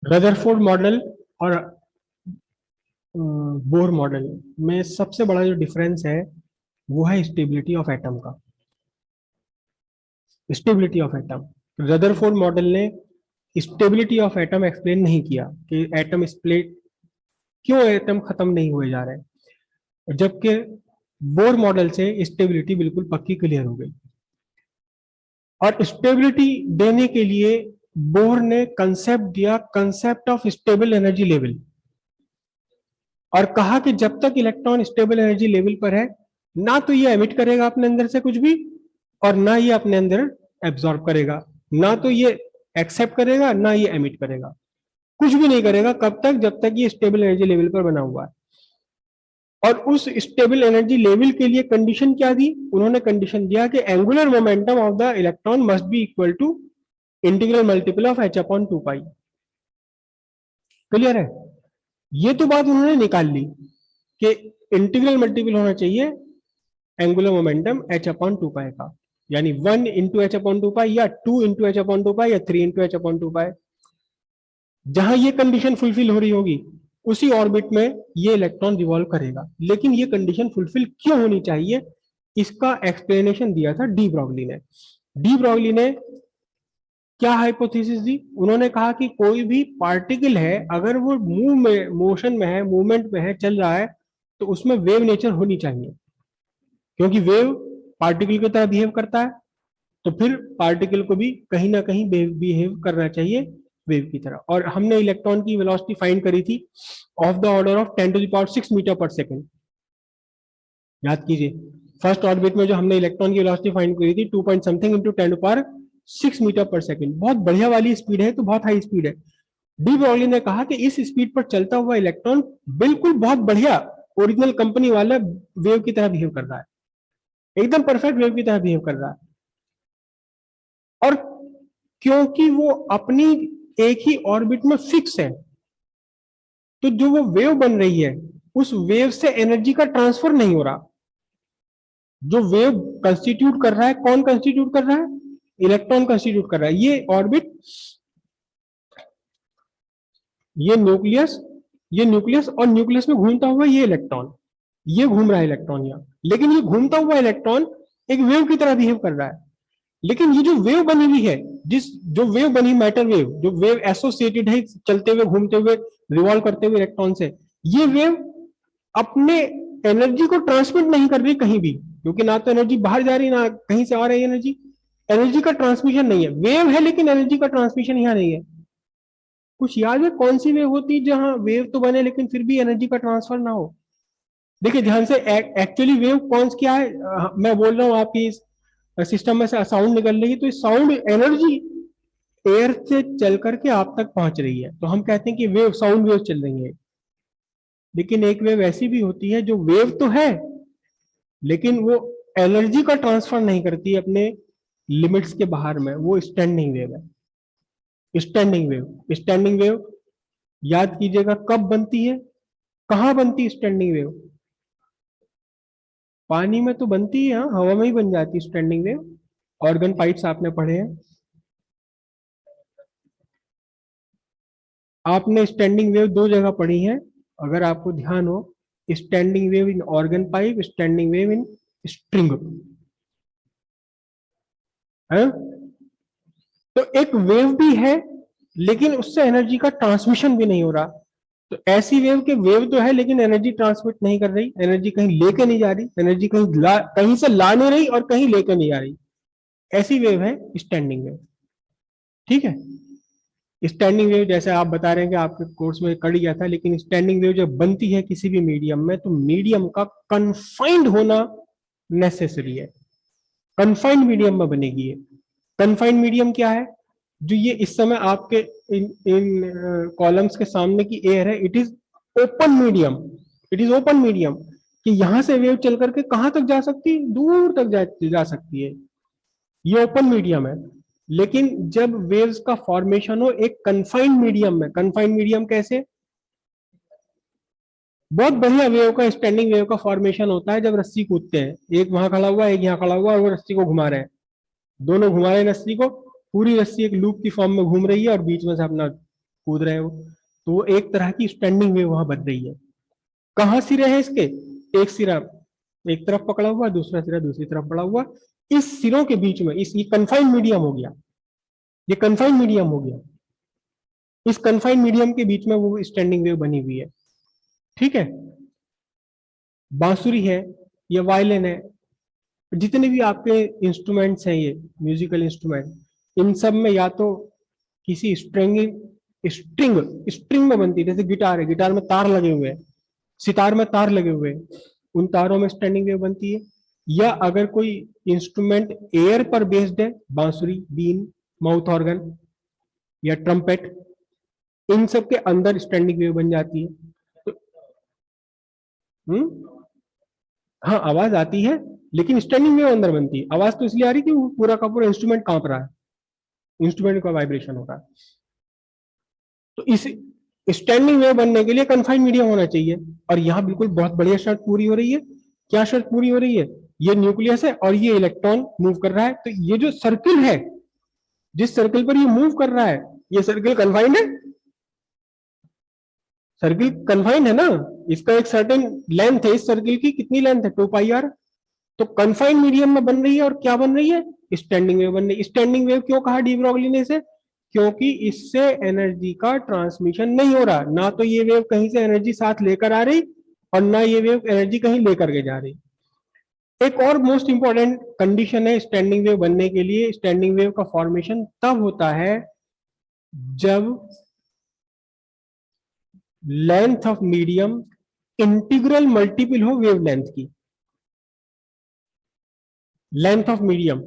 Rutherford model और Bohr model में सबसे बड़ा जो डिफरेंस है वो है स्टेबिलिटी ऑफ एटम का। Stability of atom, Rutherford model ने स्टेबिलिटी ऑफ एटम एक्सप्लेन नहीं किया कि एटम स्प्लिट क्यों, एटम खत्म नहीं हुए जा रहे, जबकि बोर मॉडल से स्टेबिलिटी बिल्कुल पक्की क्लियर हो गई। और स्टेबिलिटी देने के लिए बोर ने कंसेप्ट दिया, concept of stable energy level, और कहा कि जब तक इलेक्ट्रॉन स्टेबल एनर्जी लेवल पर है ना तो ये एमिट करेगा अपने अंदर से कुछ भी, और ना ये अपने अंदर एब्जॉर्ब करेगा, ना तो ये एक्सेप्ट करेगा ना ये एमिट करेगा, कुछ भी नहीं करेगा कब तक, जब तक ये स्टेबल एनर्जी लेवल पर बना हुआ है। और उस स्टेबल एनर्जी लेवल के लिए कंडीशन क्या दी, उन्होंने कंडीशन दिया कि angular momentum of the electron must be equal to integral multiple of h upon 2 pi. Clear है? ये तो बात उन्होंने निकाल ली कि इंटीग्रल मल्टीपल होना चाहिए एंगुलर मोमेंटम h अपॉन 2 पाई का, यानी 1 इंटू एच अपॉन 2 पाई, या 2 इंटू एच अपॉन 2 पाई, या 3 इंटू एच अपॉन 2 पाई। जहां ये कंडीशन फुलफिल हो रही होगी उसी ऑर्बिट में ये इलेक्ट्रॉन रिवॉल्व करेगा। लेकिन ये कंडीशन फुलफिल क्यों होनी चाहिए, इसका एक्सप्लेनेशन दिया था डी ब्रॉगली ने। डी ब्रॉगली ने क्या हाइपोथेसिस दी, उन्होंने कहा कि कोई भी पार्टिकल है अगर वो मूव में, मोशन में है, मूवमेंट में है, चल रहा है, तो उसमें वेव नेचर होनी चाहिए, क्योंकि वेव पार्टिकल की तरह बिहेव करता है, तो फिर पार्टिकल को भी कहीं ना कहीं बिहेव करना चाहिए वेव की तरह। और हमने इलेक्ट्रॉन की वेलोसिटी फाइंड करी थी of the order of 10⁶ metre पर सेकेंड। याद कीजिए, फर्स्ट ऑर्बिट में जो हमने इलेक्ट्रॉन की वेलोसिटी फाइंड करी थी 2 पॉइंट समथिंग इंटू 10⁶ मीटर पर सेकेंड, बहुत बढ़िया वाली स्पीड है, तो बहुत हाई स्पीड है। डी ब्रॉगली ने कहा कि इस स्पीड पर चलता हुआ इलेक्ट्रॉन बिल्कुल बहुत बढ़िया ओरिजिनल कंपनी वाला वेव की तरह बिहेव कर रहा है, एकदम परफेक्ट वेव की तरह बिहेव कर रहा है। और क्योंकि वो अपनी एक ही ऑर्बिट में फिक्स है, तो जो वो वेव बन रही है उस वेव से एनर्जी का ट्रांसफर नहीं हो रहा। जो वेव कंस्टिट्यूट कर रहा है, कौन कंस्टिट्यूट कर रहा है, इलेक्ट्रॉन कंस्टिट्यूट कर रहा है। ये ऑर्बिट, ये न्यूक्लियस, ये न्यूक्लियस, और न्यूक्लियस में घूमता हुआ ये इलेक्ट्रॉन, ये घूम रहा है इलेक्ट्रॉन यहाँ, लेकिन ये घूमता हुआ इलेक्ट्रॉन एक वेव की तरह बिहेव कर रहा है। लेकिन ये जो वेव बनी हुई है, जो वेव बनी, मैटर वेव, जो वेव एसोसिएटेड है चलते हुए, घूमते हुए, रिवॉल्व करते हुए इलेक्ट्रॉन से, ये वेव अपने एनर्जी को ट्रांसमिट नहीं कर रही कहीं भी, क्योंकि ना तो एनर्जी बाहर जा रही, ना कहीं से आ रही एनर्जी, एनर्जी का ट्रांसमिशन नहीं है। वेव है लेकिन एनर्जी का ट्रांसमिशन यहाँ नहीं है। कुछ याद है कौन सी वेव होती है जहां वेव तो बने लेकिन फिर भी एनर्जी का ट्रांसफर ना हो? देखिए ध्यान से, एक्चुअली वेव कौन क्या है, मैं बोल रहा हूँ आपकी सिस्टम में से साउंड निकल रही है, तो साउंड एनर्जी एयर से चल करके आप तक पहुंच रही है, तो हम कहते हैं कि वेव, साउंड वेव चल रही है। लेकिन एक वेव ऐसी भी होती है जो वेव तो है लेकिन वो एनर्जी का ट्रांसफर नहीं करती अपने लिमिट्स के बाहर में, वो स्टैंडिंग वेव है। स्टैंडिंग वेव, स्टैंडिंग वेव याद कीजिएगा कब बनती है, कहां बनती है स्टैंडिंग वेव? पानी में तो बनती है, हाँ, हवा में ही बन जाती है स्टैंडिंग वेव। ऑर्गन पाइप्स आपने पढ़े हैं, आपने स्टैंडिंग वेव दो जगह पढ़ी है अगर आपको ध्यान हो, standing wave in organ pipe, standing wave in string है। तो एक वेव भी है लेकिन उससे एनर्जी का ट्रांसमिशन भी नहीं हो रहा। तो ऐसी वेव के वेव तो है लेकिन एनर्जी ट्रांसमिट नहीं कर रही, एनर्जी कहीं लेके नहीं जा रही, एनर्जी कहीं से ला नहीं रही और कहीं लेके नहीं आ रही, ऐसी वेव है स्टैंडिंग वेव। ठीक है? स्टैंडिंग वेव जैसे आप बता रहे हैं कि आपके कोर्स में कट गया था, लेकिन स्टैंडिंग वेव जब बनती है किसी भी मीडियम में तो मीडियम का कन्फाइंड होना नेसेसरी है। कन्फाइंड मीडियम में बनेगी ये। कन्फाइंड मीडियम क्या है? जो ये इस समय आपके इन कॉलम्स के सामने की एयर है, it is open medium, it is open medium, कि यहां से वेव चल करके कहां तक जा सकती है, दूर तक जा सकती है, ये ओपन मीडियम है। लेकिन जब वेव्स का फॉर्मेशन हो एक कन्फाइंड मीडियम में, कन्फाइंड मीडियम कैसे? बहुत बढ़िया वेव का, स्टैंडिंग वेव का फॉर्मेशन होता है जब रस्सी कूदते हैं, एक वहां खड़ा हुआ एक यहाँ खड़ा हुआ और वो रस्सी को घुमा रहे हैं, दोनों घुमा रहे हैं रस्सी को, पूरी रस्सी एक लूप की फॉर्म में घूम रही है और बीच में से अपना कूद रहे हो, तो वो एक तरह की स्टैंडिंग वेव वहां बन रही है। कहाँ सिरे हैं इसके? एक सिरा एक तरफ पकड़ा हुआ, दूसरा सिरा दूसरी तरफ पड़ा हुआ। इस सिरों के बीच में इस ये कन्फाइंड मीडियम हो गया, ये कन्फाइंड मीडियम हो गया। इस कन्फाइंड मीडियम के बीच में वो स्टैंडिंग वेव बनी हुई है। ठीक है, बांसुरी है या वायलिन है, जितने भी आपके इंस्ट्रूमेंट्स हैं, ये म्यूजिकल इंस्ट्रूमेंट, इन सब में या तो किसी स्ट्रिंग स्ट्रिंग स्ट्रिंग में बनती है। जैसे गिटार है, गिटार में तार लगे हुए हैं, सितार में तार लगे हुए हैं, उन तारों में स्टैंडिंग वेव बनती है। या अगर कोई इंस्ट्रूमेंट एयर पर बेस्ड है, बांसुरी, बीन, माउथ ऑर्गन या ट्रम्पेट, इन सब के अंदर स्टैंडिंग वेव बन जाती है। तो हाँ, आवाज आती है, लेकिन स्टैंडिंग वेव अंदर बनती है। आवाज तो इसलिए आ रही है कि वो पूरा का पूरा इंस्ट्रूमेंट कांप रहा है, इंस्ट्रूमेंट का वाइब्रेशन हो रहा है। तो इस स्टैंडिंग वेव बनने के लिए कन्फाइंड मीडियम होना चाहिए। और यहाँ बिल्कुल बहुत बढ़िया शर्त पूरी हो रही है। क्या शर्त पूरी हो रही है? ये न्यूक्लियस है और ये इलेक्ट्रॉन मूव कर रहा है, तो ये जो सर्किल है, जिस सर्किल पर ये मूव कर रहा है, ये सर्किल कन्फाइंड है। सर्किल कन्फाइंड है ना, इसका एक सर्टेन लेंथ है, इस सर्किल की कितनी लेंथ है? 2 पाई आर। तो कन्फाइंड मीडियम में बन रही है, और क्या बन रही है? स्टैंडिंग वेव बन रही है। स्टैंडिंग वेव क्यों कहा डी ब्रॉगली ने इसे? क्योंकि इससे एनर्जी का ट्रांसमिशन नहीं हो रहा, ना तो ये वेव कहीं से एनर्जी साथ लेकर आ रही, और ना ये वेव एनर्जी कहीं लेकर के जा रही। एक और मोस्ट इंपॉर्टेंट कंडीशन है स्टैंडिंग वेव बनने के लिए। स्टैंडिंग वेव का फॉर्मेशन तब होता है जब length of medium integral multiple हो वेवलेंथ की। Length of medium,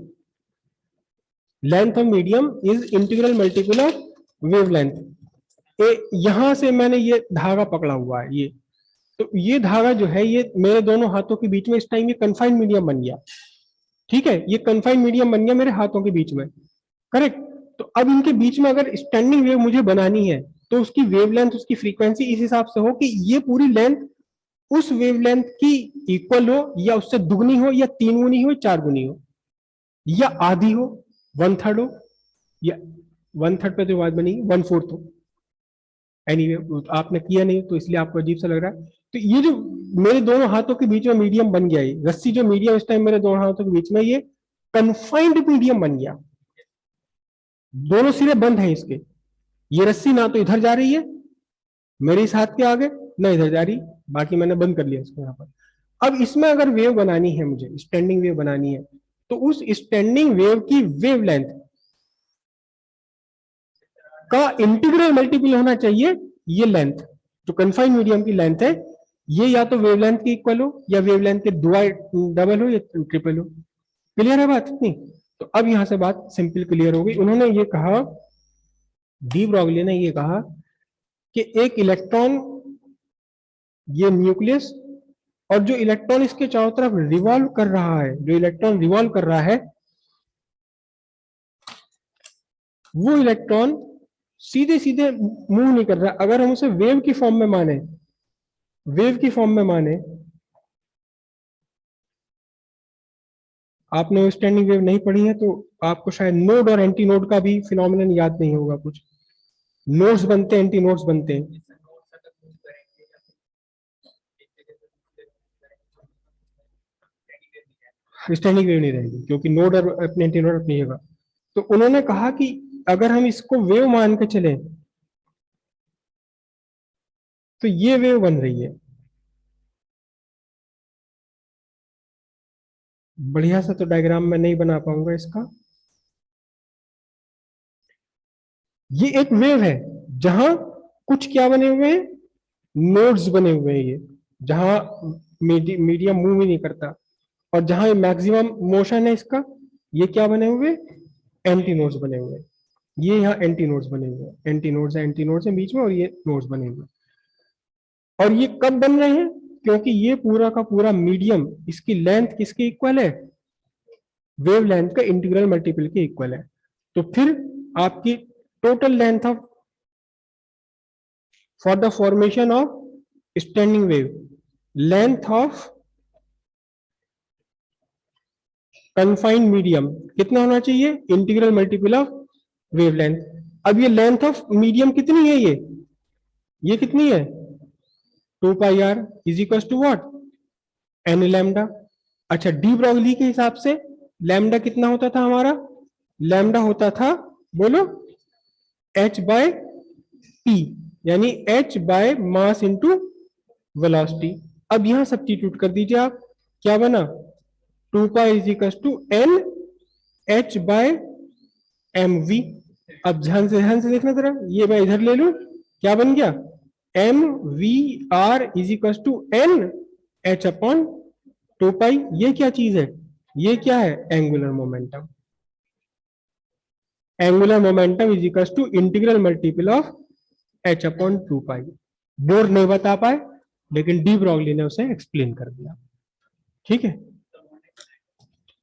length of medium is integral multiple of wavelength. यहां से मैंने ये धागा पकड़ा हुआ है, ये तो ये धागा जो है, ये मेरे दोनों हाथों के बीच में इस टाइम ये कन्फाइंड मीडियम बन गया। ठीक है, ये कन्फाइंड मीडियम बन गया मेरे हाथों के बीच में, करेक्ट। तो अब इनके बीच में अगर स्टैंडिंग वेव मुझे बनानी है, तो उसकी वेवलेंथ, उसकी फ्रीक्वेंसी इस हिसाब से हो कि ये पूरी लेंथ उस वेवलेंथ की इक्वल हो, या उससे दुगनी हो, या 3 गुनी हो, 4 गुनी हो, या आधी हो, 1/3 हो, या 1/3 पे जो बात बनेगी 1/4 हो। एनीवे आपने किया नहीं तो इसलिए आपको अजीब सा लग रहा है। तो ये जो मेरे दोनों हाथों के बीच में मीडियम बन गया, ये रस्सी जो मीडियम इस टाइम मेरे दोनों हाथों के बीच में, ये कन्फाइंड मीडियम बन गया। दोनों सिरे बंद हैं इसके। ये रस्सी ना तो इधर जा रही है मेरे इस हाथ के आगे, ना इधर जा रही, बाकी मैंने बंद कर लिया इसको यहाँ पर। अब इसमें अगर वेव बनानी है मुझे, स्टैंडिंग वेव बनानी है, तो उस स्टैंडिंग वेव की वेवलेंथ का इंटीग्रल मल्टीपल होना चाहिए ये लेंथ, जो कन्फाइंड मीडियम की लेंथ है, ये या तो वेवलेंथ के इक्वल हो, या वेवलेंथ के डबल हो, या ट्रिपल हो। क्लियर है बात इतनी? तो अब यहां से बात सिंपल क्लियर हो गई। उन्होंने ये कहा, डी ब्रॉगली ने ये कहा कि एक इलेक्ट्रॉन, ये न्यूक्लियस, और जो इलेक्ट्रॉन इसके चारों तरफ रिवॉल्व कर रहा है, जो इलेक्ट्रॉन रिवॉल्व कर रहा है, वो इलेक्ट्रॉन सीधे सीधे मूव नहीं कर रहा। अगर हम उसे वेव की फॉर्म में माने, वेव की फॉर्म में माने, आपने स्टैंडिंग वेव नहीं पढ़ी है तो आपको शायद नोड और एंटी नोड का भी फिनोमिनन याद नहीं होगा कुछ। नोड्स बनते हैं, एंटी नोड्स बनते हैं। स्टैंडिंग वेव नहीं रहेगी, क्योंकि नोड और अपने एंटी नोड अपनी जगह। तो उन्होंने कहा कि अगर हम इसको वेव मान के चले, तो ये वेव बन रही है। बढ़िया सा तो डायग्राम मैं नहीं बना पाऊंगा इसका। ये एक वेव है जहां कुछ क्या बने हुए हैं, नोड्स बने हुए हैं, ये जहां मीडियम मूव ही नहीं करता, और जहां मैक्सिमम मोशन है इसका, ये क्या बने हुए, एंटी नोड्स बने हुए हैं। ये यहाँ एंटी नोड्स बने हुए हैं, एंटी नोड्स है, एंटी नोड्स है बीच में, और ये नोड्स बने हुए हैं। और ये कब बन रहे हैं? क्योंकि ये पूरा का पूरा मीडियम, इसकी लेंथ किसके इक्वल है? वेव लेंथ का इंटीग्रल मल्टीपल के इक्वल है। तो फिर आपकी total length of, for the formation of standing wave, length of confined medium कितना होना चाहिए? Integral multiple of wavelength. अब ये लेंथ ऑफ मीडियम कितनी है, ये कितनी है, 2πr is equal to what, n lambda. अच्छा, डी ब्रॉगली के हिसाब से लैम्डा कितना होता था हमारा, लैम्डा होता था, बोलो, h बाय p, यानी h by mass into velocity. अब यहां सब्स्टिट्यूट कर दीजिए आप, क्या बना, 2π is equal to n h by mv। अब ध्यान से देखना जरा, ये मैं इधर ले लूं, क्या बन गया, m v r is equal to n h upon 2π। ये क्या चीज है, ये क्या है, angular momentum. Angular momentum is equal to integral multiple of h upon 2π। Bohr नहीं बता पाए, लेकिन डी ब्रॉगली ने उसे एक्सप्लेन कर दिया। ठीक है।